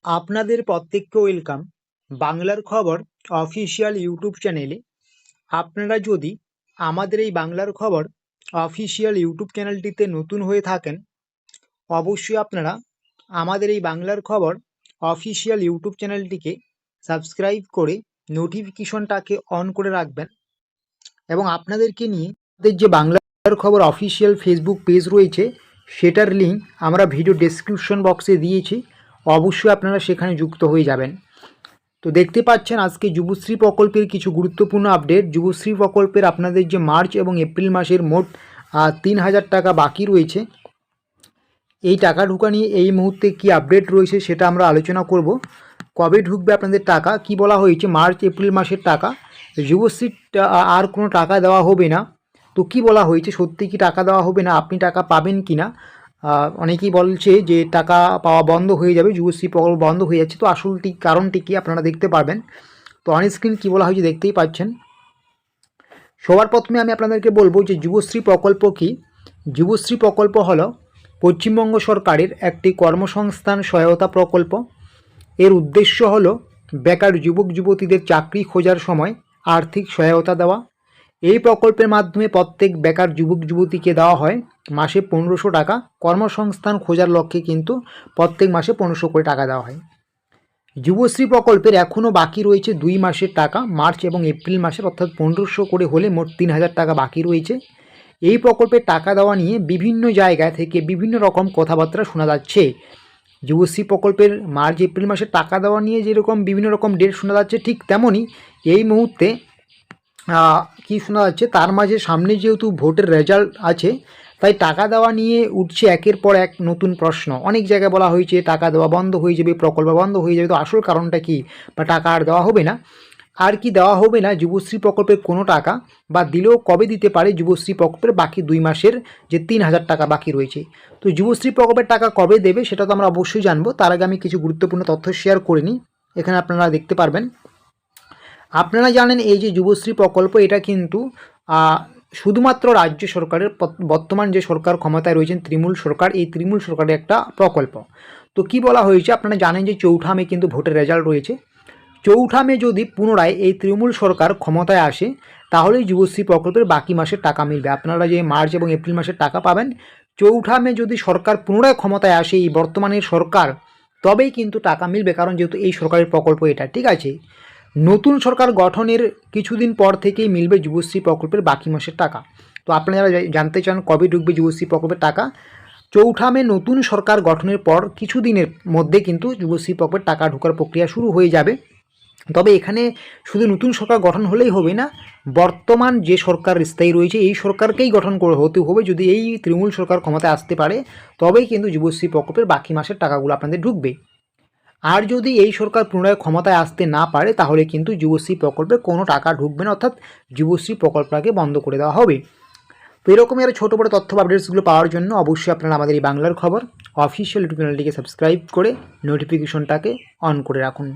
আপনাদের প্রত্যেককে ওয়েলকাম বাংলার খবর অফিসিয়াল ইউটিউব চ্যানেলে। আপনারা যদি আমাদের এই বাংলার খবর অফিসিয়াল ইউটিউব চ্যানেলটিতে নতুন হয়ে থাকেন, অবশ্যই আপনারা আমাদের এই বাংলার খবর অফিসিয়াল ইউটিউব চ্যানেলটিকে সাবস্ক্রাইব করে নোটিফিকেশনটাকে অন করে রাখবেন। এবং আপনাদেরকে নিয়ে আমাদের যে বাংলার খবর অফিসিয়াল ফেসবুক পেজ রয়েছে, সেটার লিঙ্ক আমরা ভিডিও ডেসক্রিপশন বক্সে দিয়েছি, অবশ্যই আপনারা সেখানে যুক্ত হয়ে যাবেন। তো দেখতে পাচ্ছেন আজকে যুবশ্রী প্রকল্পের কিছু গুরুত্বপূর্ণ আপডেট। যুবশ্রী প্রকল্পের আপনাদের যে মার্চ এবং এপ্রিল মাসের মোট ৩,০০০ টাকা বাকি রয়েছে, এই টাকা ঢোকা নিয়ে এই মুহূর্তে কি আপডেট রয়েছে সেটা আমরা আলোচনা করব। কবে ঢুকবে আপনাদের টাকা, কি বলা হয়েছে মার্চ এপ্রিল মাসের টাকা, যুবশ্রী আর কোনো টাকা দেওয়া হবে না। তো কি বলা হয়েছে, সত্যি কি টাকা দেওয়া হবে না, আপনি টাকা পাবেন কি না? অনেকেই বলছে যে টাকা পাওয়া বন্ধ হয়ে যাবে, যুবশ্রী প্রকল্প বন্ধ হয়ে যাচ্ছে। তো আসলটি কারণটি কি আপনারা দেখতে পারবেন। তো অন স্ক্রিন কী বলা হয়েছে দেখতেই পাচ্ছেন। সবার প্রথমে আমি আপনাদেরকে বলবো যে যুবশ্রী প্রকল্প কি। যুবশ্রী প্রকল্প হলো পশ্চিমবঙ্গ সরকারের একটি কর্মসংস্থান সহায়তা প্রকল্প। এর উদ্দেশ্য হলো বেকার যুবক যুবতীদের চাকরি খোঁজার সময় আর্থিক সহায়তা দেওয়া। এই প্রকল্পের মাধ্যমে প্রত্যেক বেকার যুবক যুবতীকে দেওয়া হয় মাসে ১৫০০ টাকা। কর্মসংস্থান খোঁজার লক্ষ্যে কিন্তু প্রত্যেক মাসে ১৫০০ করে টাকা দেওয়া হয়। যুবশ্রী প্রকল্পের এখনও বাকি রয়েছে ২ মাসের টাকা, মার্চ এবং এপ্রিল মাসের, অর্থাৎ ১৫০০ করে হলে মোট ৩,০০০ টাকা বাকি রয়েছে। এই প্রকল্পের টাকা দেওয়া নিয়ে বিভিন্ন জায়গা থেকে বিভিন্ন রকম কথাবার্তা শোনা যাচ্ছে। যুবশ্রী প্রকল্পের মার্চ এপ্রিল মাসে টাকা দেওয়া নিয়ে যেরকম বিভিন্ন রকম ডেট শোনা যাচ্ছে, ঠিক তেমনই এই মুহূর্তে কি শোনা যাচ্ছে, তার মাঝে সামনে যেহেতু ভোটের রেজাল্ট আছে, তাই টাকা দেওয়া নিয়ে উঠছে একের পর এক নতুন প্রশ্ন। অনেক জায়গায় বলা হয়েছে টাকা দেওয়া বন্ধ হয়ে যাবে, প্রকল্প বন্ধ হয়ে যাবে। তো আসল কারণটা কি, বা টাকা আর দেওয়া হবে না, আর কি দেওয়া হবে না যুবশ্রী প্রকল্পের কোনো টাকা, বা দিলেও কবে দিতে পারে যুবশ্রী প্রকল্পের বাকি ২ মাসের যে ৩,০০০ টাকা বাকি রয়েছে। তো যুবশ্রী প্রকল্পের টাকা কবে দেবে সেটা তো আমরা অবশ্যই জানবো। তার আগে আমি কিছু গুরুত্বপূর্ণ তথ্য শেয়ার করে নিই, এখানে আপনারা দেখতে পারবেন। আপনারা জানেন এই যে যুবশ্রী প্রকল্প, এটা কিন্তু শুধুমাত্র রাজ্য সরকারের, বর্তমান যে সরকার ক্ষমতায় রয়েছেন তৃণমূল সরকার, এই তৃণমূল সরকারের একটা প্রকল্প। তো কি বলা হয়েছে, আপনারা জানেন যে ৪ঠা মে কিন্তু ভোটের রেজাল্ট রয়েছে। ৪ঠা মে যদি পুনরায় এই তৃণমূল সরকার ক্ষমতায় আসে, তাহলেই যুবশ্রী প্রকল্পের বাকি মাসের টাকা মিলবে। আপনারা যে মার্চ এবং এপ্রিল মাসের টাকা পাবেন, ৪ঠা মে যদি সরকার পুনরায় ক্ষমতায় আসে এই বর্তমানের সরকার, তবেই কিন্তু টাকা মিলবে, কারণ যেহেতু এই সরকারের প্রকল্প এটা, ঠিক আছে। নতুন সরকার গঠনের কিছুদিন পর থেকেই মিলবে যুবশ্রী প্রকল্পের বাকি মাসের টাকা। তো আপনারা যারা জানতে চান কবে ঢুকবে যুবশ্রী প্রকল্পের টাকা, ৪ঠা মে নতুন সরকার গঠনের পর কিছুদিনের মধ্যে কিন্তু যুবশ্রী প্রকল্পের টাকা ঢোকার প্রক্রিয়া শুরু হয়ে যাবে। তবে এখানে শুধু নতুন সরকার গঠন হলেই হবে না, বর্তমান যে সরকার স্থায়ী রয়েছে এই সরকারকেই গঠন করে হতে হবে। যদি এই তৃণমূল সরকার ক্ষমতায় আসতে পারে, তবেই কিন্তু যুবশ্রী প্রকল্পের বাকি মাসের টাকাগুলো আপনাদের ঢুকবে। আর যদি এই সরকার পুনরায় ক্ষমতায় আসতে না পারে, তাহলে কিন্তু যুবশ্রী প্রকল্পে কোনো টাকা ঢুকবে না, অর্থাৎ যুবশ্রী প্রকল্পটাকে বন্ধ করে দেওয়া হবে। তো এরকমই আরও ছোটো বড়ো তথ্য আপডেটসগুলো পাওয়ার জন্য অবশ্যই আপনারা আমাদের এই বাংলার খবর অফিসিয়াল ইউটিউব চ্যানেলটিকে সাবস্ক্রাইব করে নোটিফিকেশনটাকে অন করে রাখুন।